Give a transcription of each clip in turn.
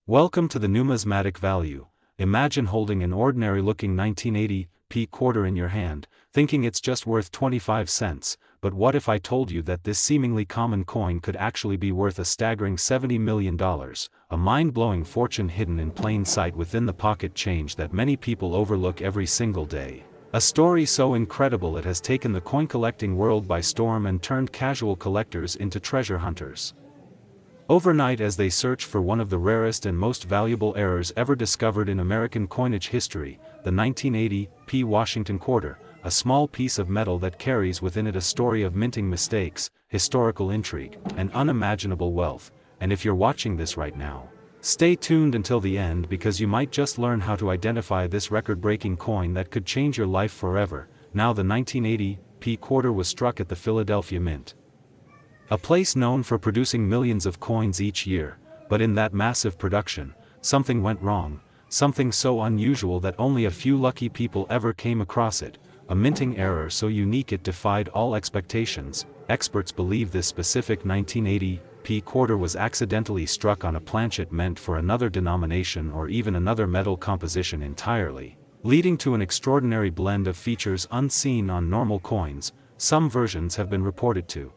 Welcome to the numismatic value. Imagine holding an ordinary-looking 1980p quarter in your hand, thinking it's just worth 25 cents, but what if I told you that this seemingly common coin could actually be worth a staggering $70 million, a mind-blowing fortune hidden in plain sight within the pocket change that many people overlook every single day? A story so incredible it has taken the coin-collecting world by storm and turned casual collectors into treasure hunters. Overnight, as they search for one of the rarest and most valuable errors ever discovered in American coinage history, the 1980p Washington quarter, a small piece of metal that carries within it a story of minting mistakes, historical intrigue, and unimaginable wealth. And if you're watching this right now, stay tuned until the end because you might just learn how to identify this record-breaking coin that could change your life forever. Now, the 1980p quarter was struck at the Philadelphia Mint, a place known for producing millions of coins each year, but in that massive production, something went wrong, something so unusual that only a few lucky people ever came across it, a minting error so unique it defied all expectations. Experts believe this specific 1980p quarter was accidentally struck on a planchet meant for another denomination or even another metal composition entirely, leading to an extraordinary blend of features unseen on normal coins. Some versions have been reported to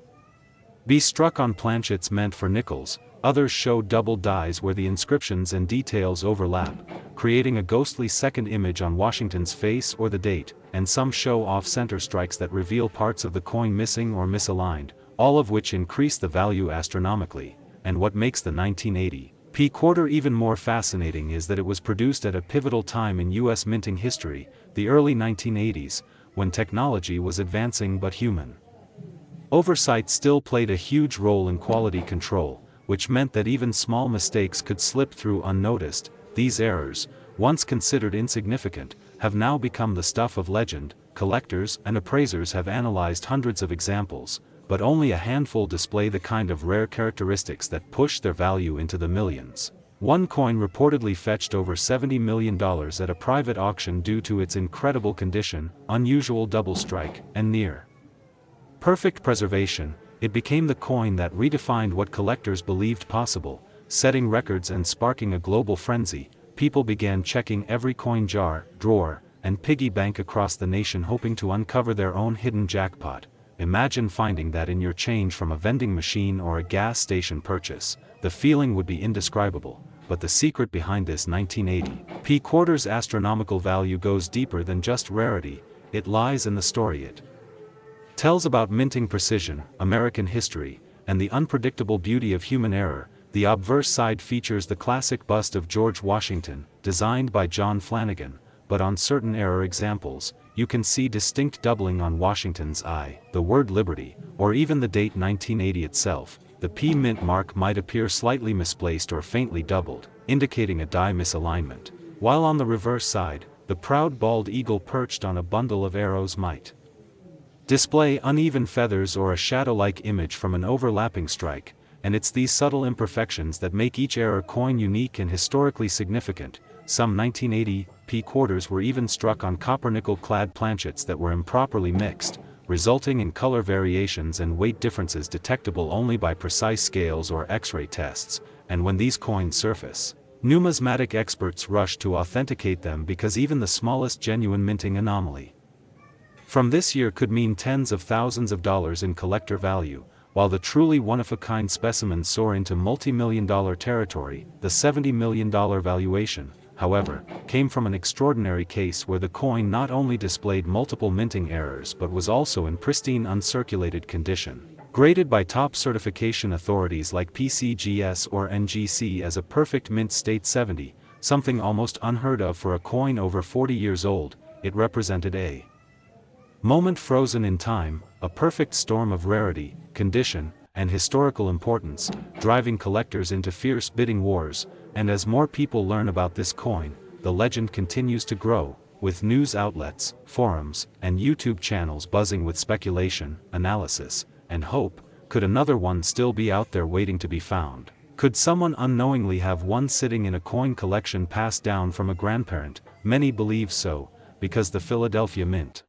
be struck on planchets meant for nickels, others show double dies where the inscriptions and details overlap, creating a ghostly second image on Washington's face or the date, and some show off-center strikes that reveal parts of the coin missing or misaligned, all of which increase the value astronomically. And what makes the 1980p quarter even more fascinating is that it was produced at a pivotal time in U.S. minting history, the early 1980s, when technology was advancing but human oversight still played a huge role in quality control, which meant that even small mistakes could slip through unnoticed. These errors, once considered insignificant, have now become the stuff of legend. Collectors and appraisers have analyzed hundreds of examples, but only a handful display the kind of rare characteristics that push their value into the millions. One coin reportedly fetched over $70 million at a private auction due to its incredible condition, unusual double strike, and near perfect preservation. It became the coin that redefined what collectors believed possible, setting records and sparking a global frenzy. People began checking every coin jar, drawer, and piggy bank across the nation hoping to uncover their own hidden jackpot. Imagine finding that in your change from a vending machine or a gas station purchase. The feeling would be indescribable. But the secret behind this 1980p quarter's astronomical value goes deeper than just rarity. It lies in the story it tells about minting precision, American history, and the unpredictable beauty of human error. The obverse side features the classic bust of George Washington, designed by John Flanagan, but on certain error examples, you can see distinct doubling on Washington's eye, the word liberty, or even the date 1980 itself. The P mint mark might appear slightly misplaced or faintly doubled, indicating a die misalignment, while on the reverse side, the proud bald eagle perched on a bundle of arrows might display uneven feathers or a shadow-like image from an overlapping strike. And it's these subtle imperfections that make each error coin unique and historically significant. Some 1980p quarters were even struck on copper-nickel-clad planchets that were improperly mixed, resulting in color variations and weight differences detectable only by precise scales or X-ray tests. And when these coins surface, numismatic experts rush to authenticate them because even the smallest genuine minting anomaly from this year could mean tens of thousands of dollars in collector value. While the truly one-of-a-kind specimens soar into multi-million-dollar territory, the $70 million valuation, however, came from an extraordinary case where the coin not only displayed multiple minting errors but was also in pristine uncirculated condition, graded by top certification authorities like PCGS or NGC as a perfect mint state 70, something almost unheard of for a coin over 40 years old. It represented a moment frozen in time, a perfect storm of rarity, condition, and historical importance, driving collectors into fierce bidding wars. And as more people learn about this coin, the legend continues to grow, with news outlets, forums, and YouTube channels buzzing with speculation, analysis, and hope. Could another one still be out there waiting to be found? Could someone unknowingly have one sitting in a coin collection passed down from a grandparent? Many believe so, because the Philadelphia Mint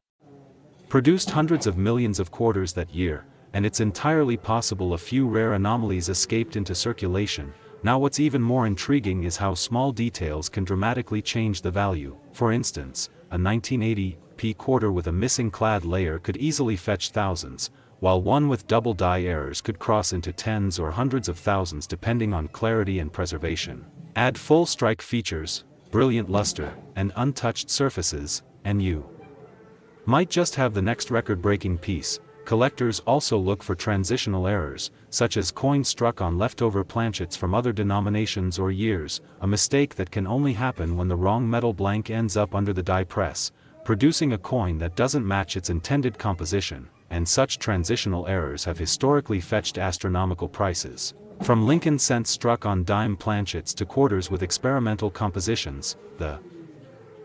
produced hundreds of millions of quarters that year, and it's entirely possible a few rare anomalies escaped into circulation. Now what's even more intriguing is how small details can dramatically change the value. For instance, a 1980 p quarter with a missing clad layer could easily fetch thousands, while one with double die errors could cross into tens or hundreds of thousands depending on clarity and preservation. Add full strike features, brilliant luster, and untouched surfaces, and you might just have the next record-breaking piece. Collectors also look for transitional errors, such as coins struck on leftover planchets from other denominations or years, a mistake that can only happen when the wrong metal blank ends up under the die press, producing a coin that doesn't match its intended composition, and such transitional errors have historically fetched astronomical prices. From Lincoln cents struck on dime planchets to quarters with experimental compositions, the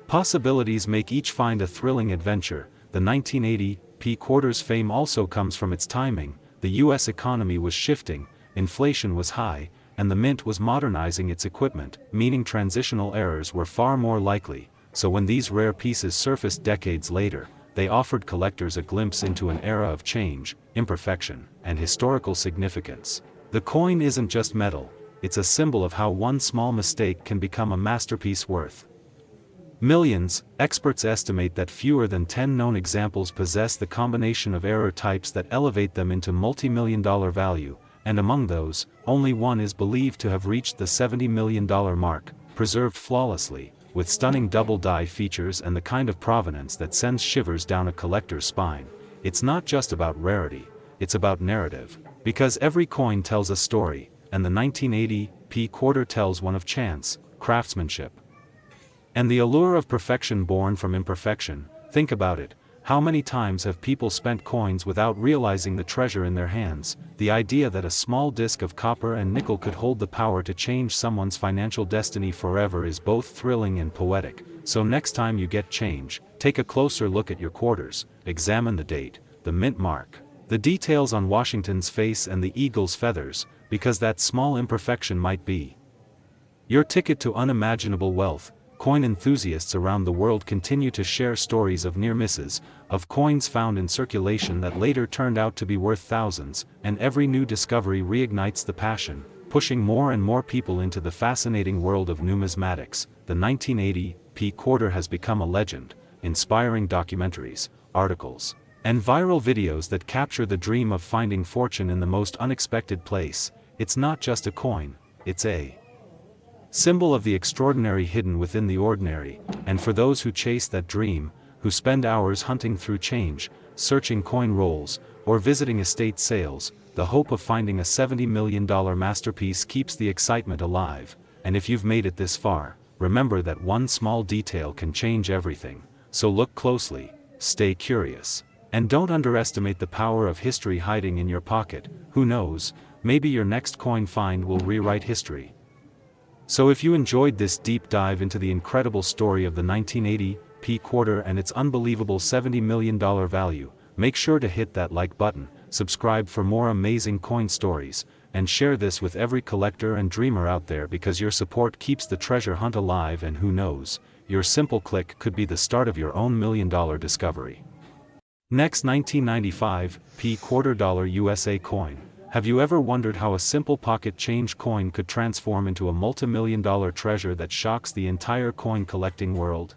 possibilities make each find a thrilling adventure. The 1980 p quarter's fame also comes from its timing. The US economy was shifting, inflation was high, and the mint was modernizing its equipment, meaning transitional errors were far more likely. So when these rare pieces surfaced decades later, they offered collectors a glimpse into an era of change, imperfection, and historical significance. The coin isn't just metal, it's a symbol of how one small mistake can become a masterpiece worth millions. Experts estimate that fewer than 10 known examples possess the combination of error types that elevate them into multi-million-dollar value, and among those, only one is believed to have reached the $70 million mark, preserved flawlessly, with stunning double die features and the kind of provenance that sends shivers down a collector's spine. It's not just about rarity, it's about narrative, because every coin tells a story, and the 1980 p quarter tells one of chance, craftsmanship, and the allure of perfection born from imperfection. Think about it, how many times have people spent coins without realizing the treasure in their hands? The idea that a small disc of copper and nickel could hold the power to change someone's financial destiny forever is both thrilling and poetic. So next time you get change, take a closer look at your quarters, examine the date, the mint mark, the details on Washington's face and the eagle's feathers, because that small imperfection might be your ticket to unimaginable wealth. Coin enthusiasts around the world continue to share stories of near misses, of coins found in circulation that later turned out to be worth thousands, and every new discovery reignites the passion, pushing more and more people into the fascinating world of numismatics. The 1980 p quarter has become a legend, inspiring documentaries, articles, and viral videos that capture the dream of finding fortune in the most unexpected place. It's not just a coin, it's a symbol of the extraordinary hidden within the ordinary, and for those who chase that dream, who spend hours hunting through change, searching coin rolls, or visiting estate sales, the hope of finding a $70 million masterpiece keeps the excitement alive. And if you've made it this far, remember that one small detail can change everything. So look closely, stay curious, and don't underestimate the power of history hiding in your pocket. Who knows, maybe your next coin find will rewrite history. So if you enjoyed this deep dive into the incredible story of the 1980 p quarter and its unbelievable $70 million value, make sure to hit that like button, subscribe for more amazing coin stories, and share this with every collector and dreamer out there, because your support keeps the treasure hunt alive, and who knows, your simple click could be the start of your own $1 million discovery. Next, 1995 p quarter dollar USA coin. Have you ever wondered how a simple pocket change coin could transform into a multi-million-dollar treasure that shocks the entire coin collecting world?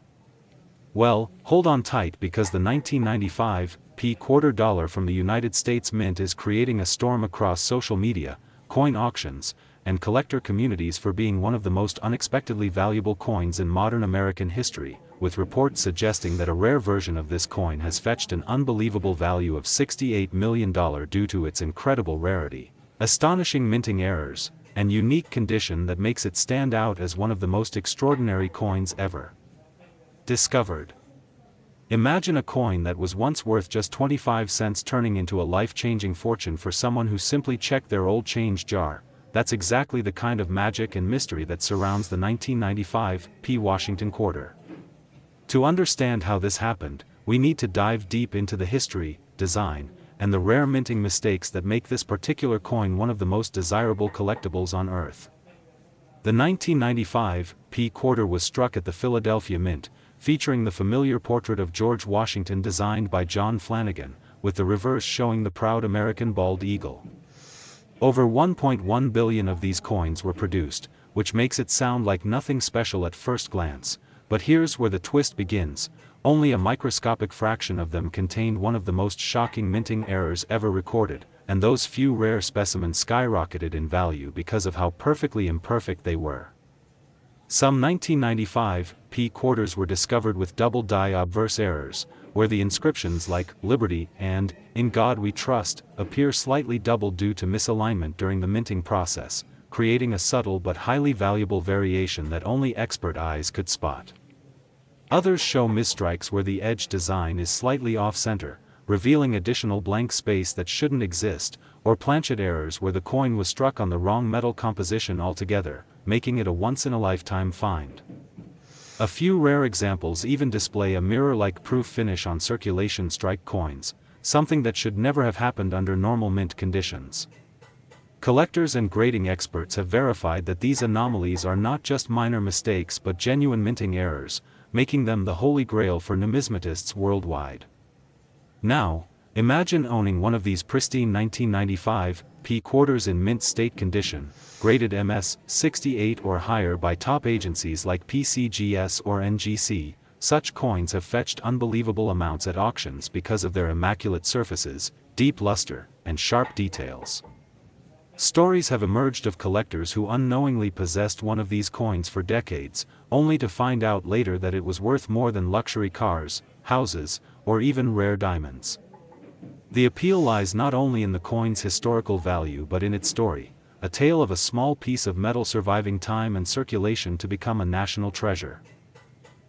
Well, hold on tight, because the 1995 p quarter dollar from the United States Mint is creating a storm across social media, coin auctions, and collector communities for being one of the most unexpectedly valuable coins in modern American history, with reports suggesting that a rare version of this coin has fetched an unbelievable value of $68 million due to its incredible rarity, astonishing minting errors, and unique condition that makes it stand out as one of the most extraordinary coins ever discovered. Imagine a coin that was once worth just 25 cents turning into a life-changing fortune for someone who simply checked their old change jar. That's exactly the kind of magic and mystery that surrounds the 1995 p Washington quarter. To understand how this happened, we need to dive deep into the history, design, and the rare minting mistakes that make this particular coin one of the most desirable collectibles on Earth. The 1995 p quarter was struck at the Philadelphia Mint, featuring the familiar portrait of George Washington designed by John Flanagan, with the reverse showing the proud American bald eagle. Over 1.1 billion of these coins were produced, which makes it sound like nothing special at first glance, but here's where the twist begins. Only a microscopic fraction of them contained one of the most shocking minting errors ever recorded, and those few rare specimens skyrocketed in value because of how perfectly imperfect they were. Some 1995 P quarters were discovered with double die obverse errors, where the inscriptions like "Liberty" and "In God We Trust" appear slightly doubled due to misalignment during the minting process, creating a subtle but highly valuable variation that only expert eyes could spot. Others show misstrikes where the edge design is slightly off-center, revealing additional blank space that shouldn't exist, or planchet errors where the coin was struck on the wrong metal composition altogether, making it a once-in-a-lifetime find. A few rare examples even display a mirror-like proof finish on circulation strike coins, something that should never have happened under normal mint conditions. Collectors and grading experts have verified that these anomalies are not just minor mistakes but genuine minting errors, making them the holy grail for numismatists worldwide. Now, imagine owning one of these pristine 1995 P quarters in mint state condition, graded MS 68 or higher by top agencies like PCGS or NGC. Such coins have fetched unbelievable amounts at auctions because of their immaculate surfaces, deep luster, and sharp details. Stories have emerged of collectors who unknowingly possessed one of these coins for decades, only to find out later that it was worth more than luxury cars, houses, or even rare diamonds. The appeal lies not only in the coin's historical value but in its story, a tale of a small piece of metal surviving time and circulation to become a national treasure.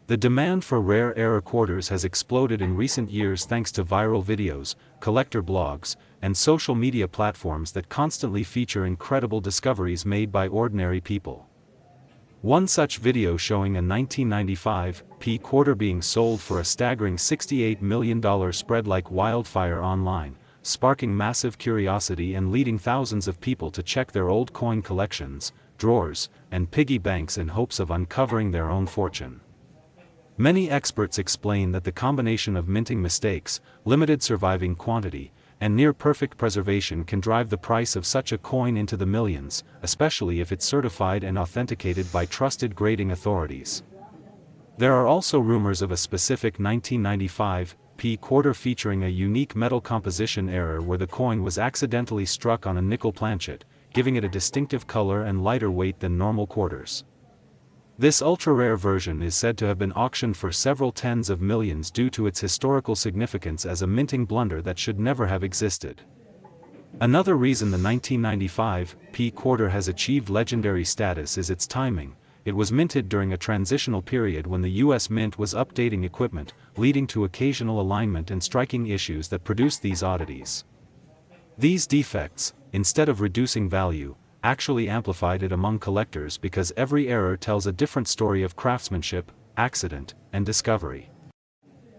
The demand for rare error quarters has exploded in recent years thanks to viral videos, collector blogs, and social media platforms that constantly feature incredible discoveries made by ordinary people. One such video showing a 1995 P quarter being sold for a staggering $68 million spread like wildfire online, sparking massive curiosity and leading thousands of people to check their old coin collections, drawers, and piggy banks in hopes of uncovering their own fortune. Many experts explain that the combination of minting mistakes, limited surviving quantity, and near-perfect preservation can drive the price of such a coin into the millions, especially if it's certified and authenticated by trusted grading authorities. There are also rumors of a specific 1995 P quarter featuring a unique metal composition error where the coin was accidentally struck on a nickel planchet, giving it a distinctive color and lighter weight than normal quarters. This ultra-rare version is said to have been auctioned for several tens of millions due to its historical significance as a minting blunder that should never have existed. Another reason the 1995 P quarter has achieved legendary status is its timing. It was minted during a transitional period when the US Mint was updating equipment, leading to occasional alignment and striking issues that produced these oddities. These defects, instead of reducing value, actually amplified it among collectors because every error tells a different story of craftsmanship, accident, and discovery.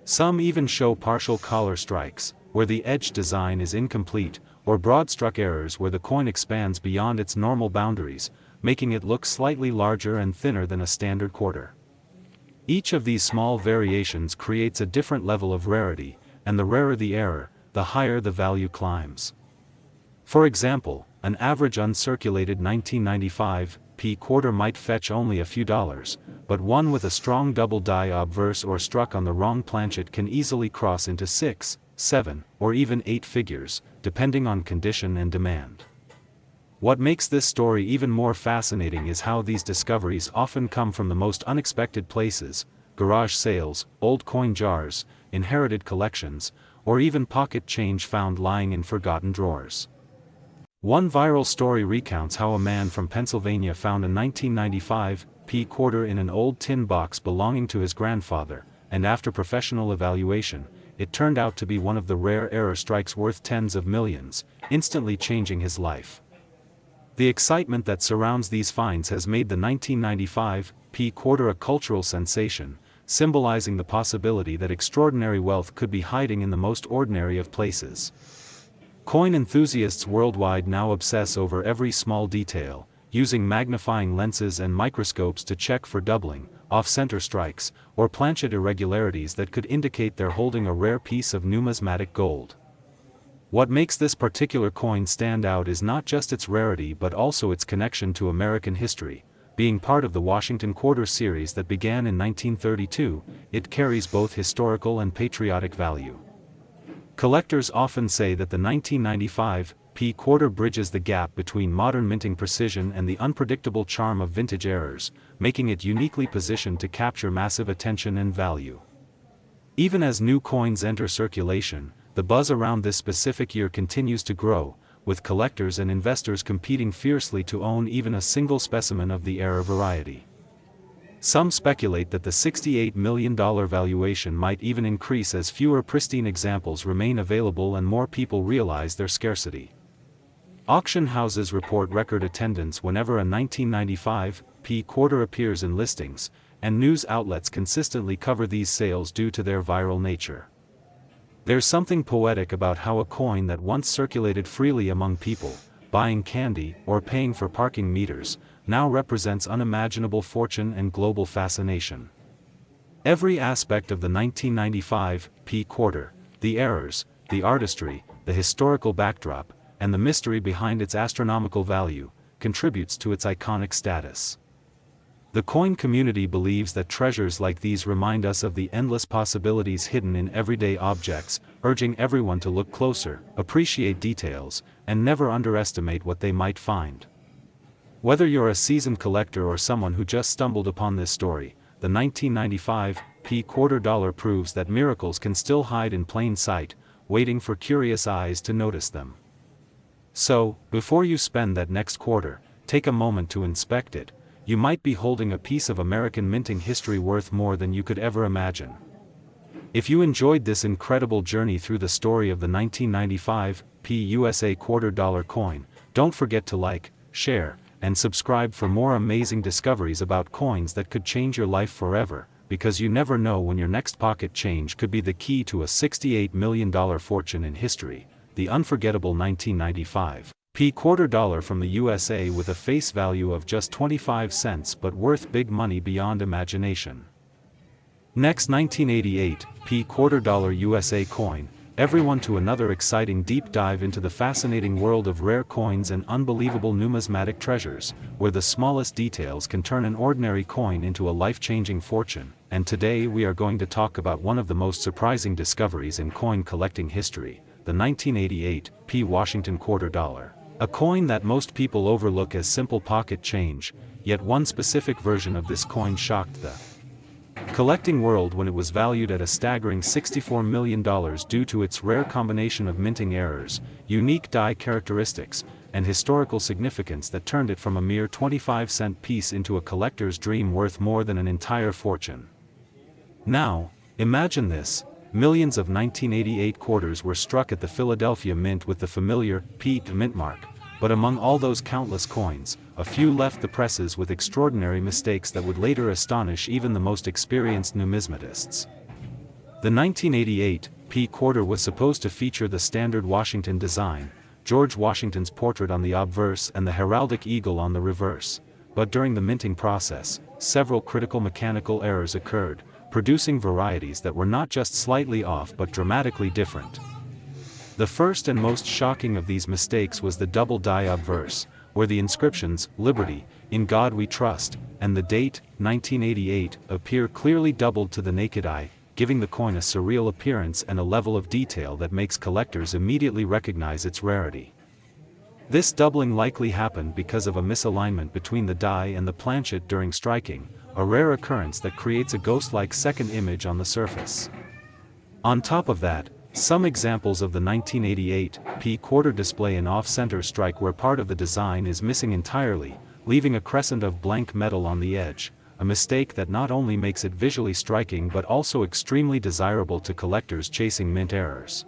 Some even show partial collar strikes, where the edge design is incomplete, or broad-struck errors where the coin expands beyond its normal boundaries, making it look slightly larger and thinner than a standard quarter. Each of these small variations creates a different level of rarity, and the rarer the error, the higher the value climbs. For example, an average uncirculated 1995 P quarter might fetch only a few dollars, but one with a strong double die obverse or struck on the wrong planchet can easily cross into 6, 7, or even 8 figures, depending on condition and demand. What makes this story even more fascinating is how these discoveries often come from the most unexpected places: garage sales, old coin jars, inherited collections, or even pocket change found lying in forgotten drawers. One viral story recounts how a man from Pennsylvania found a 1995 P quarter in an old tin box belonging to his grandfather, and after professional evaluation, it turned out to be one of the rare error strikes worth tens of millions, instantly changing his life. The excitement that surrounds these finds has made the 1995 P quarter a cultural sensation, symbolizing the possibility that extraordinary wealth could be hiding in the most ordinary of places. Coin enthusiasts worldwide now obsess over every small detail, using magnifying lenses and microscopes to check for doubling, off-center strikes, or planchet irregularities that could indicate they're holding a rare piece of numismatic gold. What makes this particular coin stand out is not just its rarity but also its connection to American history. Being part of the Washington Quarter series that began in 1932, it carries both historical and patriotic value. Collectors often say that the 1995 P quarter bridges the gap between modern minting precision and the unpredictable charm of vintage errors, making it uniquely positioned to capture massive attention and value. Even as new coins enter circulation, the buzz around this specific year continues to grow, with collectors and investors competing fiercely to own even a single specimen of the error variety. Some speculate that the $68 million valuation might even increase as fewer pristine examples remain available and more people realize their scarcity. Auction houses report record attendance whenever a 1995 P quarter appears in listings, and news outlets consistently cover these sales due to their viral nature. There's something poetic about how a coin that once circulated freely among people, buying candy or paying for parking meters, now represents unimaginable fortune and global fascination. Every aspect of the 1995 P quarter, the errors, the artistry, the historical backdrop, and the mystery behind its astronomical value, contributes to its iconic status. The coin community believes that treasures like these remind us of the endless possibilities hidden in everyday objects, urging everyone to look closer, appreciate details, and never underestimate what they might find. Whether you're a seasoned collector or someone who just stumbled upon this story, the 1995 P quarter dollar proves that miracles can still hide in plain sight, waiting for curious eyes to notice them. So, before you spend that next quarter, take a moment to inspect it. You might be holding a piece of American minting history worth more than you could ever imagine. If you enjoyed this incredible journey through the story of the 1995 P USA quarter dollar coin, don't forget to like, share, and subscribe for more amazing discoveries about coins that could change your life forever, because you never know when your next pocket change could be the key to a $68 million fortune in history. The unforgettable 1995 P quarter dollar from the USA with a face value of just 25 cents but worth big money beyond imagination. Next, 1988 P quarter dollar USA coin. Everyone to another exciting deep dive into the fascinating world of rare coins and unbelievable numismatic treasures, where the smallest details can turn an ordinary coin into a life-changing fortune. And today we are going to talk about one of the most surprising discoveries in coin collecting history, the 1988 P Washington quarter dollar. A coin that most people overlook as simple pocket change, yet one specific version of this coin shocked the collecting world when it was valued at a staggering $64 million due to its rare combination of minting errors, unique die characteristics, and historical significance that turned it from a mere 25-cent piece into a collector's dream worth more than an entire fortune. Now, imagine this. Millions of 1988 quarters were struck at the Philadelphia Mint with the familiar P mint mark, but among all those countless coins, a few left the presses with extraordinary mistakes that would later astonish even the most experienced numismatists. The 1988 P quarter was supposed to feature the standard Washington design, George Washington's portrait on the obverse and the heraldic eagle on the reverse, but during the minting process, several critical mechanical errors occurred, producing varieties that were not just slightly off but dramatically different. The first and most shocking of these mistakes was the double die obverse, where the inscriptions, "Liberty, in God We Trust," and the date, 1988, appear clearly doubled to the naked eye, giving the coin a surreal appearance and a level of detail that makes collectors immediately recognize its rarity. This doubling likely happened because of a misalignment between the die and the planchet during striking, a rare occurrence that creates a ghost-like second image on the surface. On top of that, some examples of the 1988 P quarter display an off-center strike where part of the design is missing entirely, leaving a crescent of blank metal on the edge, a mistake that not only makes it visually striking but also extremely desirable to collectors chasing mint errors.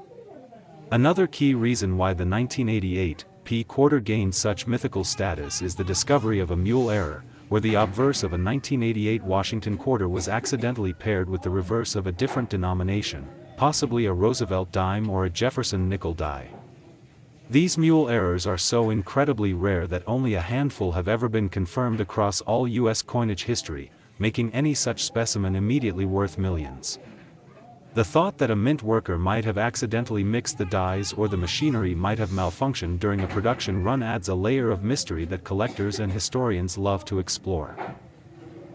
Another key reason why the 1988 P quarter gained such mythical status is the discovery of a mule error, where the obverse of a 1988 Washington quarter was accidentally paired with the reverse of a different denomination, possibly a Roosevelt dime or a Jefferson nickel die. These mule errors are so incredibly rare that only a handful have ever been confirmed across all U.S. coinage history, making any such specimen immediately worth millions. The thought that a mint worker might have accidentally mixed the dies or the machinery might have malfunctioned during a production run adds a layer of mystery that collectors and historians love to explore.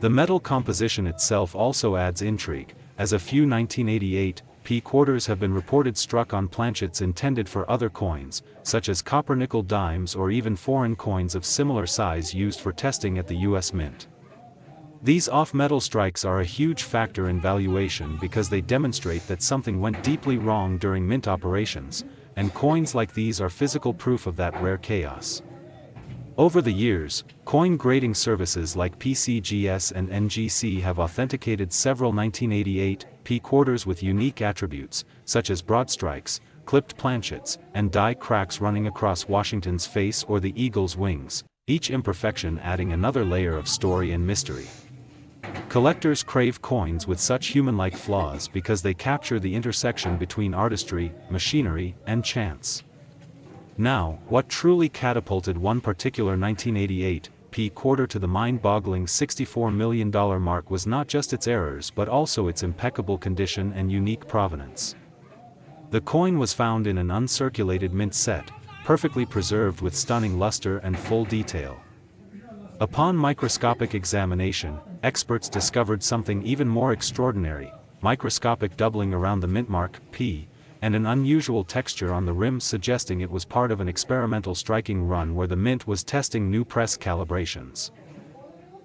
The metal composition itself also adds intrigue, as a few 1988 P quarters have been reported struck on planchets intended for other coins, such as copper-nickel dimes or even foreign coins of similar size used for testing at the US Mint. These off-metal strikes are a huge factor in valuation because they demonstrate that something went deeply wrong during mint operations, and coins like these are physical proof of that rare chaos. Over the years, coin grading services like PCGS and NGC have authenticated several 1988 P quarters with unique attributes, such as broad strikes, clipped planchets, and die cracks running across Washington's face or the eagle's wings, each imperfection adding another layer of story and mystery. Collectors crave coins with such human-like flaws because they capture the intersection between artistry, machinery, and chance. Now, what truly catapulted one particular 1988 P quarter to the mind-boggling $64 million mark was not just its errors but also its impeccable condition and unique provenance. The coin was found in an uncirculated mint set, perfectly preserved with stunning luster and full detail. Upon microscopic examination, experts discovered something even more extraordinary: microscopic doubling around the mint mark, P, and an unusual texture on the rim suggesting it was part of an experimental striking run where the mint was testing new press calibrations.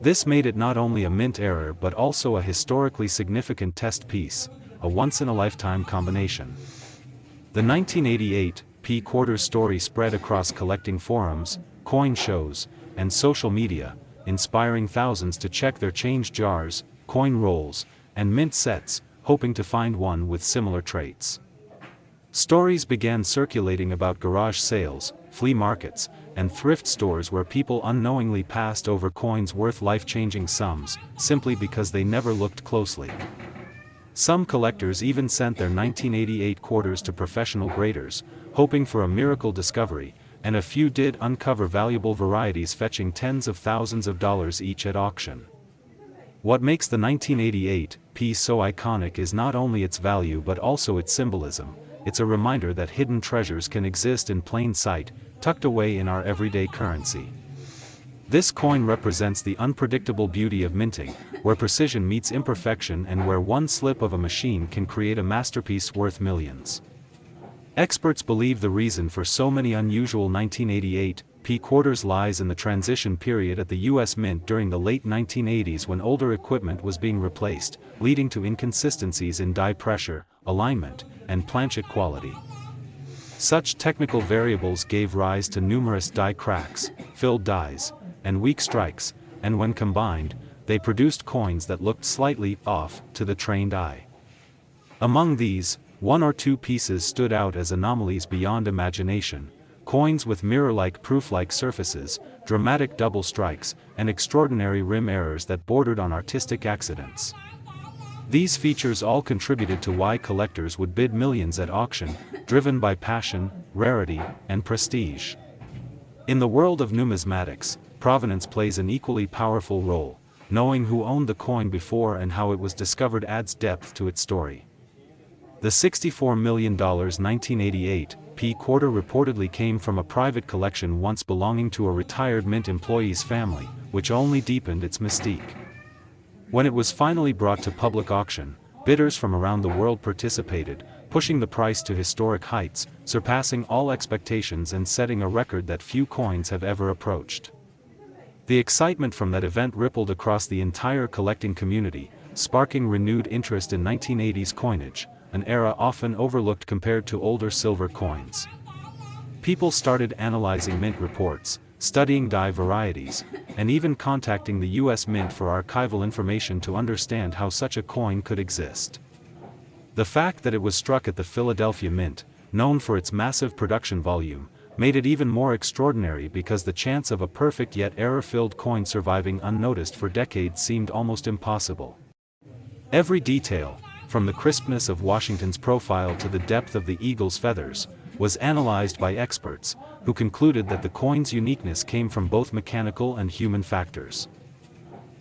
This made it not only a mint error but also a historically significant test piece, a once-in-a-lifetime combination. The 1988 P quarters story spread across collecting forums, coin shows, and social media, inspiring thousands to check their change jars, coin rolls, and mint sets, hoping to find one with similar traits. Stories began circulating about garage sales, flea markets, and thrift stores where people unknowingly passed over coins worth life-changing sums, simply because they never looked closely. Some collectors even sent their 1988 quarters to professional graders, hoping for a miracle discovery, and a few did uncover valuable varieties fetching tens of thousands of dollars each at auction. What makes the 1988 P so iconic is not only its value but also its symbolism. It's a reminder that hidden treasures can exist in plain sight, tucked away in our everyday currency. This coin represents the unpredictable beauty of minting, where precision meets imperfection and where one slip of a machine can create a masterpiece worth millions. Experts believe the reason for so many unusual 1988 P quarters lies in the transition period at the US Mint during the late 1980s when older equipment was being replaced, leading to inconsistencies in die pressure, alignment, and planchet quality. Such technical variables gave rise to numerous die cracks, filled dies, and weak strikes, and when combined, they produced coins that looked slightly off to the trained eye. Among these, one or two pieces stood out as anomalies beyond imagination: coins with mirror-like proof-like surfaces, dramatic double strikes, and extraordinary rim errors that bordered on artistic accidents. These features all contributed to why collectors would bid millions at auction, driven by passion, rarity, and prestige. In the world of numismatics, provenance plays an equally powerful role. Knowing who owned the coin before and how it was discovered adds depth to its story. The $64 million 1988 P quarter reportedly came from a private collection once belonging to a retired mint employee's family, which only deepened its mystique. When it was finally brought to public auction, bidders from around the world participated, pushing the price to historic heights, surpassing all expectations and setting a record that few coins have ever approached. The excitement from that event rippled across the entire collecting community, sparking renewed interest in 1980s coinage, an era often overlooked compared to older silver coins. People started analyzing mint reports, studying die varieties, and even contacting the US Mint for archival information to understand how such a coin could exist. The fact that it was struck at the Philadelphia Mint, known for its massive production volume, made it even more extraordinary because the chance of a perfect yet error-filled coin surviving unnoticed for decades seemed almost impossible. Every detail, from the crispness of Washington's profile to the depth of the eagle's feathers, was analyzed by experts, who concluded that the coin's uniqueness came from both mechanical and human factors.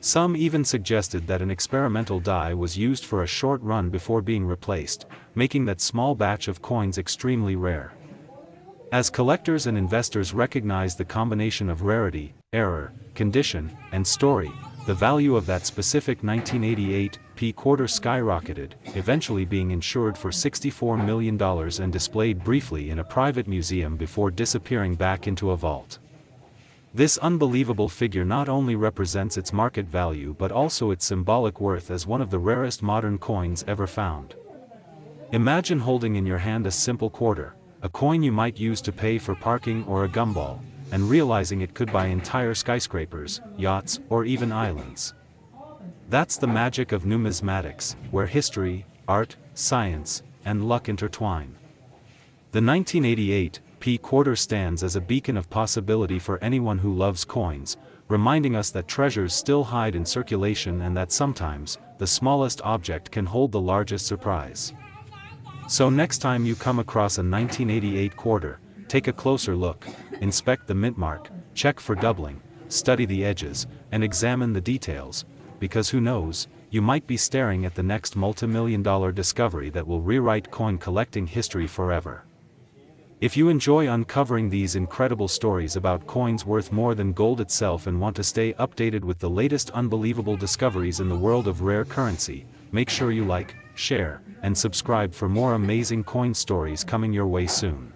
Some even suggested that an experimental die was used for a short run before being replaced, making that small batch of coins extremely rare. As collectors and investors recognized the combination of rarity, error, condition, and story, the value of that specific 1988 P quarter skyrocketed, eventually being insured for $64 million and displayed briefly in a private museum before disappearing back into a vault. This unbelievable figure not only represents its market value but also its symbolic worth as one of the rarest modern coins ever found. Imagine holding in your hand a simple quarter, a coin you might use to pay for parking or a gumball, and realizing it could buy entire skyscrapers, yachts, or even islands. That's the magic of numismatics, where history, art, science, and luck intertwine. The 1988 P quarter stands as a beacon of possibility for anyone who loves coins, reminding us that treasures still hide in circulation and that sometimes, the smallest object can hold the largest surprise. So next time you come across a 1988 quarter, take a closer look, inspect the mint mark, check for doubling, study the edges, and examine the details, because who knows, you might be staring at the next multi-million-dollar discovery that will rewrite coin collecting history forever. If you enjoy uncovering these incredible stories about coins worth more than gold itself and want to stay updated with the latest unbelievable discoveries in the world of rare currency, make sure you like, share, and subscribe for more amazing coin stories coming your way soon.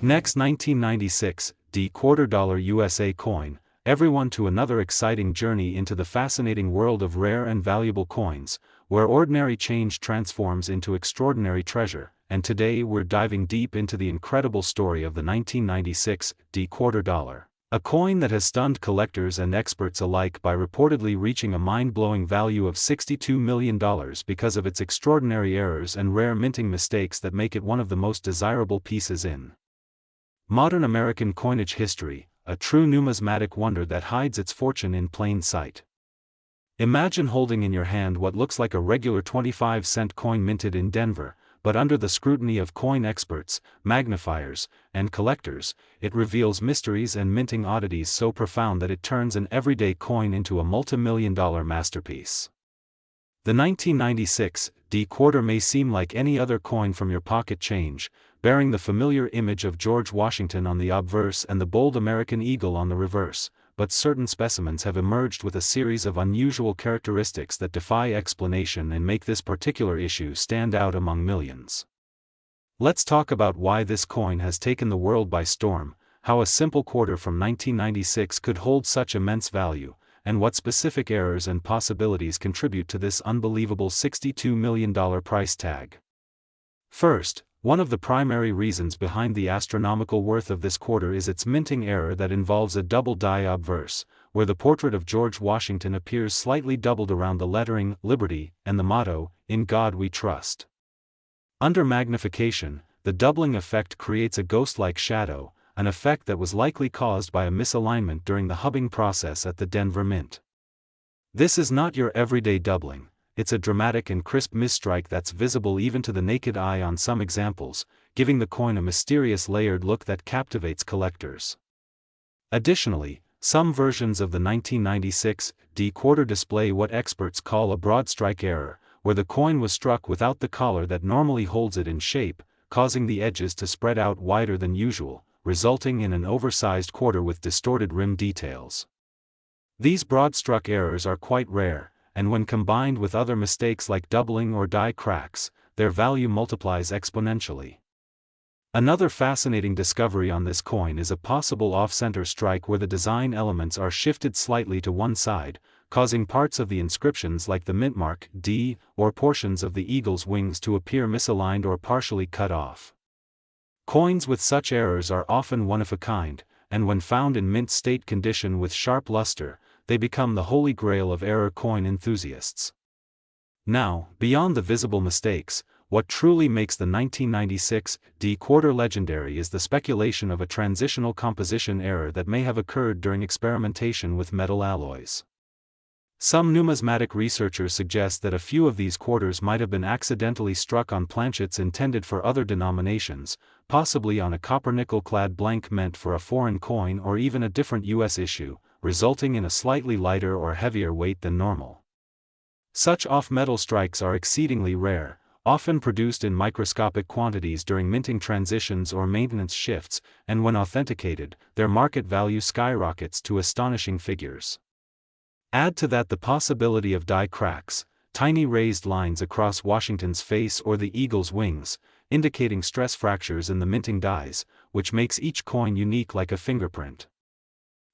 Next, 1996 D quarter dollar USA coin, everyone to another exciting journey into the fascinating world of rare and valuable coins, where ordinary change transforms into extraordinary treasure. And today we're diving deep into the incredible story of the 1996 D quarter dollar, a coin that has stunned collectors and experts alike by reportedly reaching a mind-blowing value of $62 million because of its extraordinary errors and rare minting mistakes that make it one of the most desirable pieces in modern American coinage history, a true numismatic wonder that hides its fortune in plain sight. Imagine holding in your hand what looks like a regular 25-cent coin minted in Denver, but under the scrutiny of coin experts, magnifiers, and collectors, it reveals mysteries and minting oddities so profound that it turns an everyday coin into a multi-million-dollar masterpiece. The 1996 D quarter may seem like any other coin from your pocket change, bearing the familiar image of George Washington on the obverse and the bold American eagle on the reverse, but certain specimens have emerged with a series of unusual characteristics that defy explanation and make this particular issue stand out among millions. Let's talk about why this coin has taken the world by storm, how a simple quarter from 1996 could hold such immense value, and what specific errors and possibilities contribute to this unbelievable $62 million price tag. First, one of the primary reasons behind the astronomical worth of this quarter is its minting error that involves a double die obverse, where the portrait of George Washington appears slightly doubled around the lettering Liberty and the motto, "In God We Trust." Under magnification, the doubling effect creates a ghost-like shadow, an effect that was likely caused by a misalignment during the hubbing process at the Denver Mint. This is not your everyday doubling. It's a dramatic and crisp misstrike that's visible even to the naked eye on some examples, giving the coin a mysterious layered look that captivates collectors. Additionally, some versions of the 1996 D quarter display what experts call a broad strike error, where the coin was struck without the collar that normally holds it in shape, causing the edges to spread out wider than usual, resulting in an oversized quarter with distorted rim details. These broad struck errors are quite rare, and when combined with other mistakes like doubling or die cracks, their value multiplies exponentially. Another fascinating discovery on this coin is a possible off-center strike where the design elements are shifted slightly to one side, causing parts of the inscriptions like the mint mark D or portions of the eagle's wings to appear misaligned or partially cut off. Coins with such errors are often one of a kind, and when found in mint state condition with sharp luster, they become the holy grail of error coin enthusiasts. Now, beyond the visible mistakes, what truly makes the 1996 D quarter legendary is the speculation of a transitional composition error that may have occurred during experimentation with metal alloys. Some numismatic researchers suggest that a few of these quarters might have been accidentally struck on planchets intended for other denominations, possibly on a copper-nickel-clad blank meant for a foreign coin or even a different U.S. issue, resulting in a slightly lighter or heavier weight than normal. Such off-metal strikes are exceedingly rare, often produced in microscopic quantities during minting transitions or maintenance shifts, and when authenticated, their market value skyrockets to astonishing figures. Add to that the possibility of die cracks, tiny raised lines across Washington's face or the eagle's wings, indicating stress fractures in the minting dies, which makes each coin unique like a fingerprint.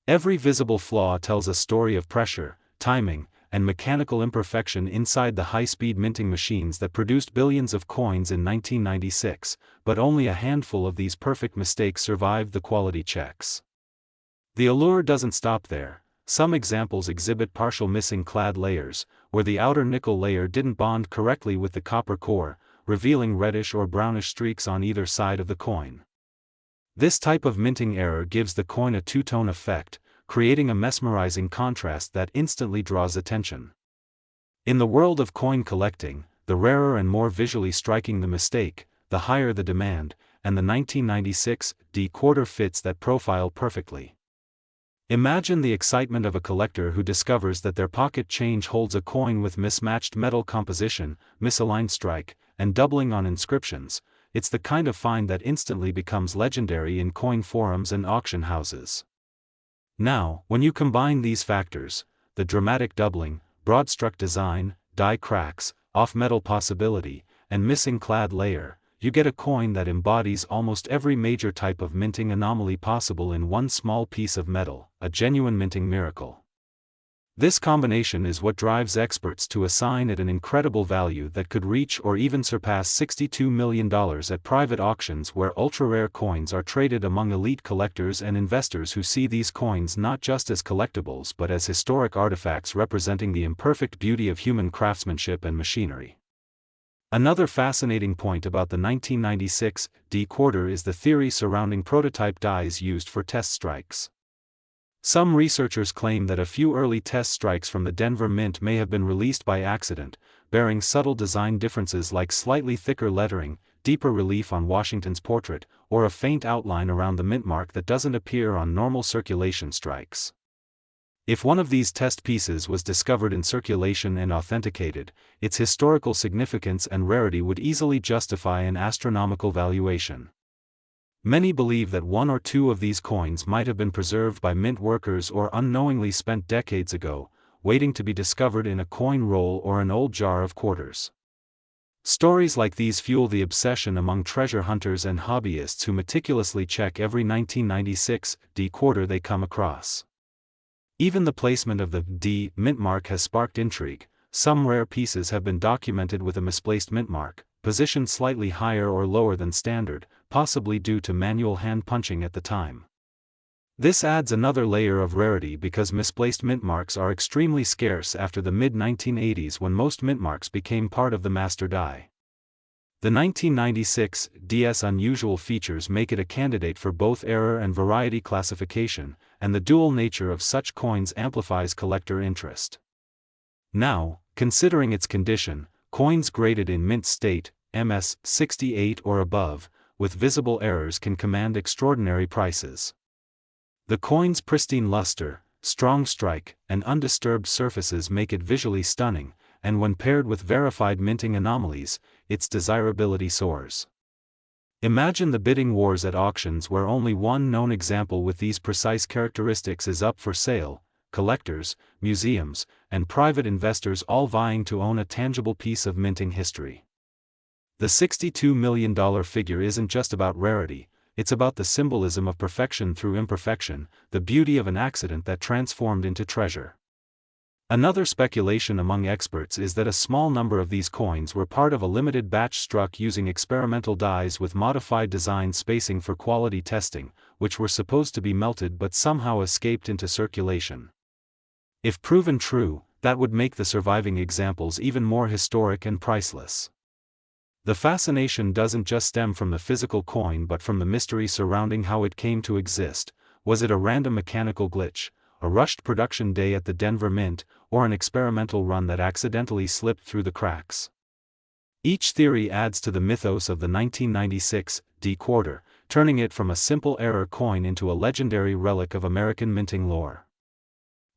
Every visible flaw tells a story of pressure, timing, and mechanical imperfection inside the high-speed minting machines that produced billions of coins in 1996, but only a handful of these perfect mistakes survived the quality checks. The allure doesn't stop there. Some examples exhibit partial missing clad layers, where the outer nickel layer didn't bond correctly with the copper core, revealing reddish or brownish streaks on either side of the coin. This type of minting error gives the coin a two-tone effect, creating a mesmerizing contrast that instantly draws attention. In the world of coin collecting, the rarer and more visually striking the mistake, the higher the demand, and the 1996 D quarter fits that profile perfectly. Imagine the excitement of a collector who discovers that their pocket change holds a coin with mismatched metal composition, misaligned strike, and doubling on inscriptions. It's the kind of find that instantly becomes legendary in coin forums and auction houses. Now, when you combine these factors, the dramatic doubling, broad-struck design, die cracks, off-metal possibility, and missing clad layer, you get a coin that embodies almost every major type of minting anomaly possible in one small piece of metal, a genuine minting miracle. This combination is what drives experts to assign it an incredible value that could reach or even surpass $62 million at private auctions where ultra-rare coins are traded among elite collectors and investors who see these coins not just as collectibles but as historic artifacts representing the imperfect beauty of human craftsmanship and machinery. Another fascinating point about the 1996 D quarter is the theory surrounding prototype dies used for test strikes. Some researchers claim that a few early test strikes from the Denver Mint may have been released by accident, bearing subtle design differences like slightly thicker lettering, deeper relief on Washington's portrait, or a faint outline around the mint mark that doesn't appear on normal circulation strikes. If one of these test pieces was discovered in circulation and authenticated, its historical significance and rarity would easily justify an astronomical valuation. Many believe that one or two of these coins might have been preserved by mint workers or unknowingly spent decades ago, waiting to be discovered in a coin roll or an old jar of quarters. Stories like these fuel the obsession among treasure hunters and hobbyists who meticulously check every 1996 D quarter they come across. Even the placement of the D mint mark has sparked intrigue. Some rare pieces have been documented with a misplaced mint mark, positioned slightly higher or lower than standard, possibly due to manual hand punching at the time. This adds another layer of rarity because misplaced mint marks are extremely scarce after the mid-1980s when most mint marks became part of the master die. The 1996 DS unusual features make it a candidate for both error and variety classification, and the dual nature of such coins amplifies collector interest. Now, considering its condition, coins graded in mint state, MS 68 or above, with visible errors can command extraordinary prices. The coin's pristine luster, strong strike, and undisturbed surfaces make it visually stunning, and when paired with verified minting anomalies, its desirability soars. Imagine the bidding wars at auctions where only one known example with these precise characteristics is up for sale, collectors, museums, and private investors all vying to own a tangible piece of minting history. The $62 million figure isn't just about rarity, it's about the symbolism of perfection through imperfection, the beauty of an accident that transformed into treasure. Another speculation among experts is that a small number of these coins were part of a limited batch struck using experimental dies with modified design spacing for quality testing, which were supposed to be melted but somehow escaped into circulation. If proven true, that would make the surviving examples even more historic and priceless. The fascination doesn't just stem from the physical coin but from the mystery surrounding how it came to exist. Was it a random mechanical glitch, a rushed production day at the Denver Mint, or an experimental run that accidentally slipped through the cracks? Each theory adds to the mythos of the 1996 D quarter, turning it from a simple error coin into a legendary relic of American minting lore.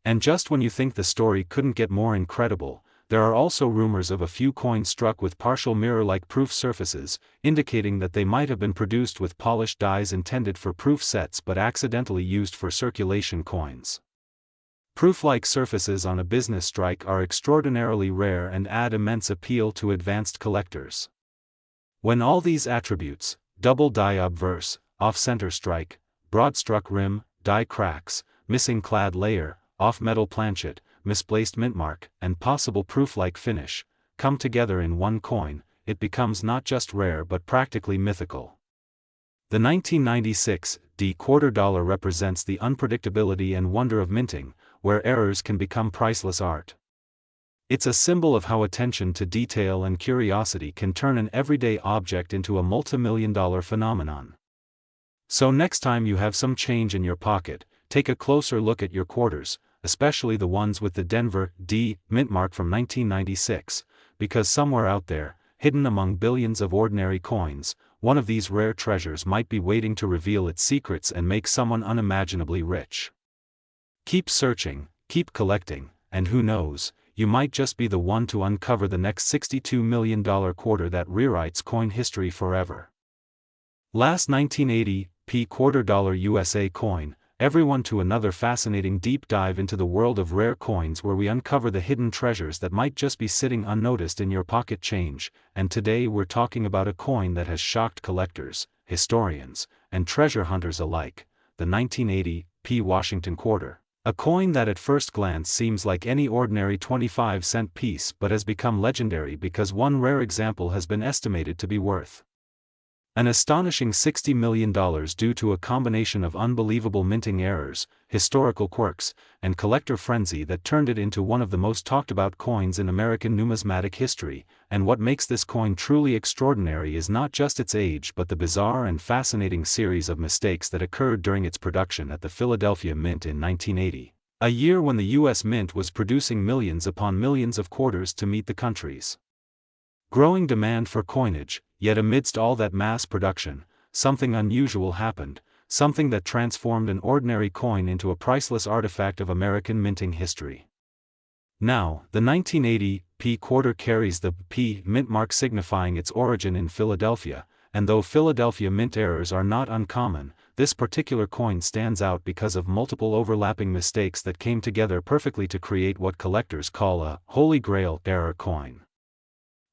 And just when you think the story couldn't get more incredible, there are also rumors of a few coins struck with partial mirror-like proof surfaces, indicating that they might have been produced with polished dies intended for proof sets but accidentally used for circulation coins. Proof-like surfaces on a business strike are extraordinarily rare and add immense appeal to advanced collectors. When all these attributes, double die obverse, off-center strike, broad-struck rim, die cracks, missing clad layer, off-metal planchet, misplaced mintmark, and possible proof-like finish, come together in one coin, it becomes not just rare but practically mythical. The 1996 D quarter dollar represents the unpredictability and wonder of minting, where errors can become priceless art. It's a symbol of how attention to detail and curiosity can turn an everyday object into a multi-million-dollar phenomenon. So next time you have some change in your pocket, take a closer look at your quarters, especially the ones with the Denver D mint mark from 1996, because somewhere out there, hidden among billions of ordinary coins, one of these rare treasures might be waiting to reveal its secrets and make someone unimaginably rich. Keep searching, keep collecting, and who knows, you might just be the one to uncover the next $62 million quarter that rewrites coin history forever. Last 1980 P quarter dollar USA coin. Everyone to another fascinating deep dive into the world of rare coins where we uncover the hidden treasures that might just be sitting unnoticed in your pocket change, and today we're talking about a coin that has shocked collectors, historians, and treasure hunters alike, the 1980 P Washington quarter. A coin that at first glance seems like any ordinary 25-cent piece but has become legendary because one rare example has been estimated to be worth an astonishing $60 million due to a combination of unbelievable minting errors, historical quirks, and collector frenzy that turned it into one of the most talked about coins in American numismatic history. And what makes this coin truly extraordinary is not just its age but the bizarre and fascinating series of mistakes that occurred during its production at the Philadelphia Mint in 1980, a year when the U.S. Mint was producing millions upon millions of quarters to meet the country's growing demand for coinage. Yet amidst all that mass production, something unusual happened, something that transformed an ordinary coin into a priceless artifact of American minting history. Now, the 1980 P quarter carries the P mint mark signifying its origin in Philadelphia, and though Philadelphia mint errors are not uncommon, this particular coin stands out because of multiple overlapping mistakes that came together perfectly to create what collectors call a Holy Grail error coin.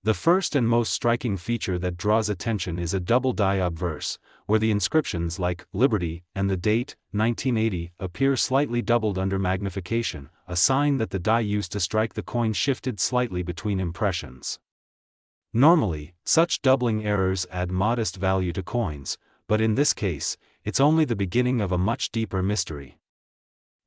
The first and most striking feature that draws attention is a double die obverse, where the inscriptions like Liberty and the date, 1980, appear slightly doubled under magnification, a sign that the die used to strike the coin shifted slightly between impressions. Normally, such doubling errors add modest value to coins, but in this case, it's only the beginning of a much deeper mystery.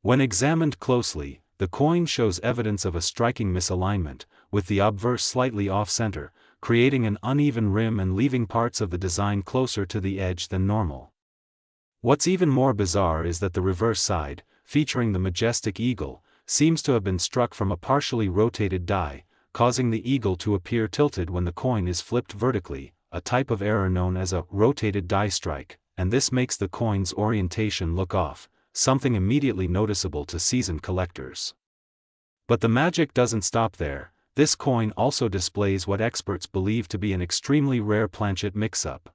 When examined closely, the coin shows evidence of a striking misalignment, with the obverse slightly off-center, creating an uneven rim and leaving parts of the design closer to the edge than normal. What's even more bizarre is that the reverse side, featuring the majestic eagle, seems to have been struck from a partially rotated die, causing the eagle to appear tilted when the coin is flipped vertically, a type of error known as a rotated die strike, and this makes the coin's orientation look off, something immediately noticeable to seasoned collectors. But the magic doesn't stop there. This coin also displays what experts believe to be an extremely rare planchet mix-up.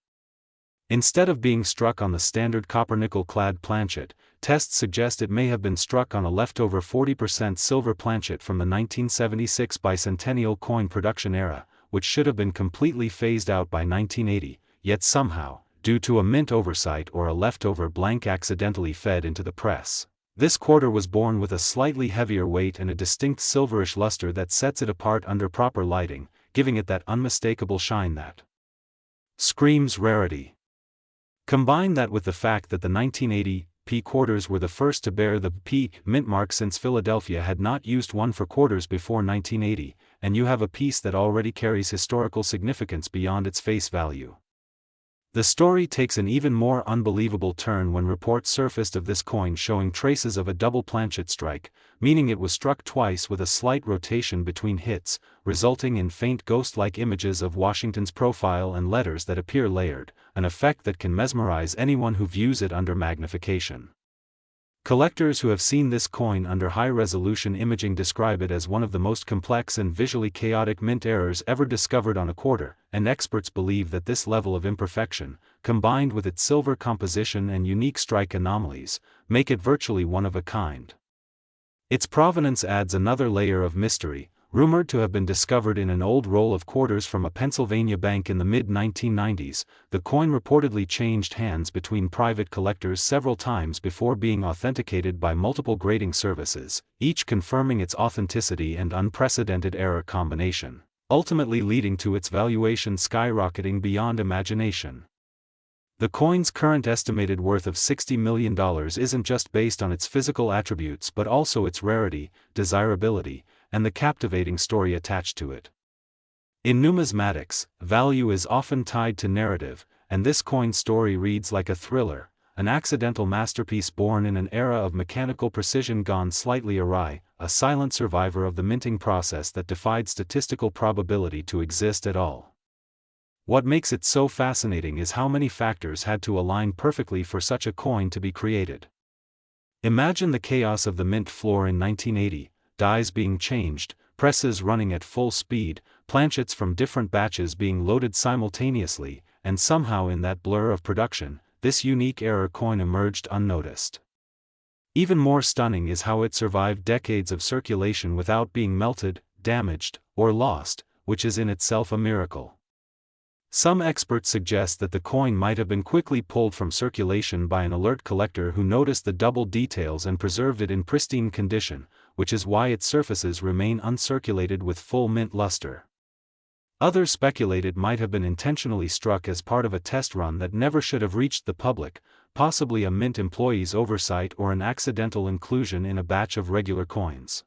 Instead of being struck on the standard copper-nickel clad planchet, tests suggest it may have been struck on a leftover 40% silver planchet from the 1976 bicentennial coin production era, which should have been completely phased out by 1980, yet somehow, due to a mint oversight or a leftover blank accidentally fed into the press, this quarter was born with a slightly heavier weight and a distinct silverish luster that sets it apart under proper lighting, giving it that unmistakable shine that screams rarity. Combine that with the fact that the 1980 P quarters were the first to bear the P mint mark since Philadelphia had not used one for quarters before 1980, and you have a piece that already carries historical significance beyond its face value. The story takes an even more unbelievable turn when reports surfaced of this coin showing traces of a double planchet strike, meaning it was struck twice with a slight rotation between hits, resulting in faint ghost-like images of Washington's profile and letters that appear layered, an effect that can mesmerize anyone who views it under magnification. Collectors who have seen this coin under high-resolution imaging describe it as one of the most complex and visually chaotic mint errors ever discovered on a quarter, and experts believe that this level of imperfection, combined with its silver composition and unique strike anomalies, make it virtually one of a kind. Its provenance adds another layer of mystery. Rumored to have been discovered in an old roll of quarters from a Pennsylvania bank in the mid-1990s, the coin reportedly changed hands between private collectors several times before being authenticated by multiple grading services, each confirming its authenticity and unprecedented error combination, ultimately leading to its valuation skyrocketing beyond imagination. The coin's current estimated worth of $60 million isn't just based on its physical attributes but also its rarity, desirability, and the captivating story attached to it. In numismatics, value is often tied to narrative, and this coin's story reads like a thriller, an accidental masterpiece born in an era of mechanical precision gone slightly awry, a silent survivor of the minting process that defied statistical probability to exist at all. What makes it so fascinating is how many factors had to align perfectly for such a coin to be created. Imagine the chaos of the mint floor in 1980, dies being changed, presses running at full speed, planchets from different batches being loaded simultaneously, and somehow in that blur of production, this unique error coin emerged unnoticed. Even more stunning is how it survived decades of circulation without being melted, damaged, or lost, which is in itself a miracle. Some experts suggest that the coin might have been quickly pulled from circulation by an alert collector who noticed the double details and preserved it in pristine condition, which is why its surfaces remain uncirculated with full mint luster. Others speculate it might have been intentionally struck as part of a test run that never should have reached the public, possibly a mint employee's oversight or an accidental inclusion in a batch of regular coins.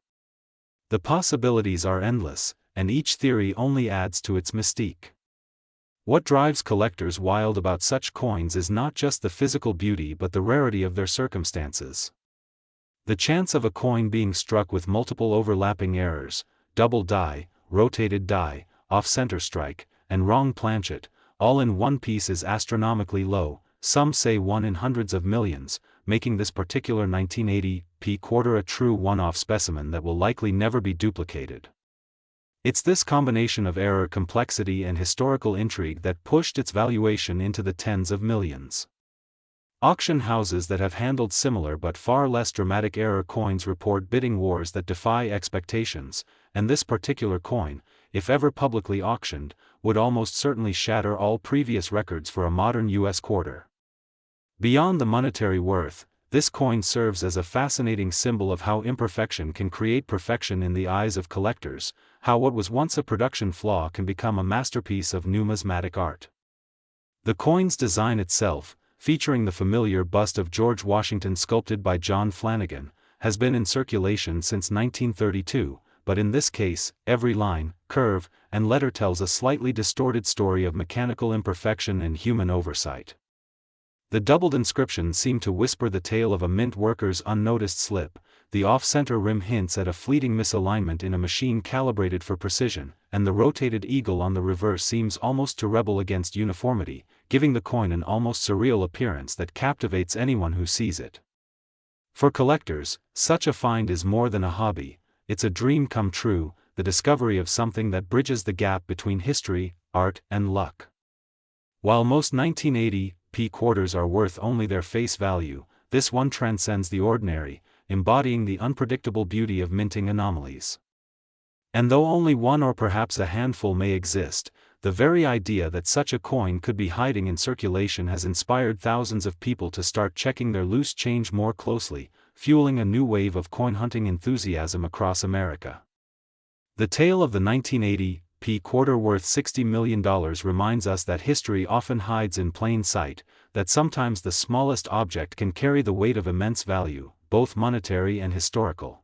The possibilities are endless, and each theory only adds to its mystique. What drives collectors wild about such coins is not just the physical beauty but the rarity of their circumstances. The chance of a coin being struck with multiple overlapping errors, double die, rotated die, off-center strike, and wrong planchet, all in one piece is astronomically low, some say 1 in hundreds of millions, making this particular 1980 p quarter a true one-off specimen that will likely never be duplicated. It's this combination of error complexity and historical intrigue that pushed its valuation into the tens of millions. Auction houses that have handled similar but far less dramatic error coins report bidding wars that defy expectations, and this particular coin, if ever publicly auctioned, would almost certainly shatter all previous records for a modern U.S. quarter. Beyond the monetary worth, this coin serves as a fascinating symbol of how imperfection can create perfection in the eyes of collectors, how what was once a production flaw can become a masterpiece of numismatic art. The coin's design itself, featuring the familiar bust of George Washington sculpted by John Flanagan, has been in circulation since 1932, but in this case, every line, curve, and letter tells a slightly distorted story of mechanical imperfection and human oversight. The doubled inscriptions seem to whisper the tale of a mint worker's unnoticed slip, the off-center rim hints at a fleeting misalignment in a machine calibrated for precision, and the rotated eagle on the reverse seems almost to rebel against uniformity, giving the coin an almost surreal appearance that captivates anyone who sees it. For collectors, such a find is more than a hobby, it's a dream come true, the discovery of something that bridges the gap between history, art, and luck. While most 1980 p quarters are worth only their face value, this one transcends the ordinary, embodying the unpredictable beauty of minting anomalies. And though only one or perhaps a handful may exist, the very idea that such a coin could be hiding in circulation has inspired thousands of people to start checking their loose change more closely, fueling a new wave of coin hunting enthusiasm across America. The tale of the 1980 p quarter worth $60 million reminds us that history often hides in plain sight, that sometimes the smallest object can carry the weight of immense value, both monetary and historical.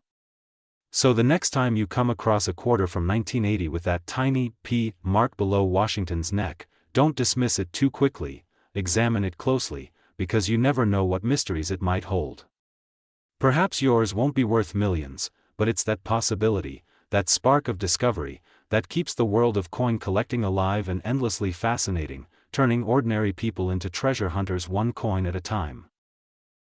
So the next time you come across a quarter from 1980 with that tiny P mark below Washington's neck, don't dismiss it too quickly, examine it closely, because you never know what mysteries it might hold. Perhaps yours won't be worth millions, but it's that possibility, that spark of discovery, that keeps the world of coin collecting alive and endlessly fascinating, turning ordinary people into treasure hunters one coin at a time.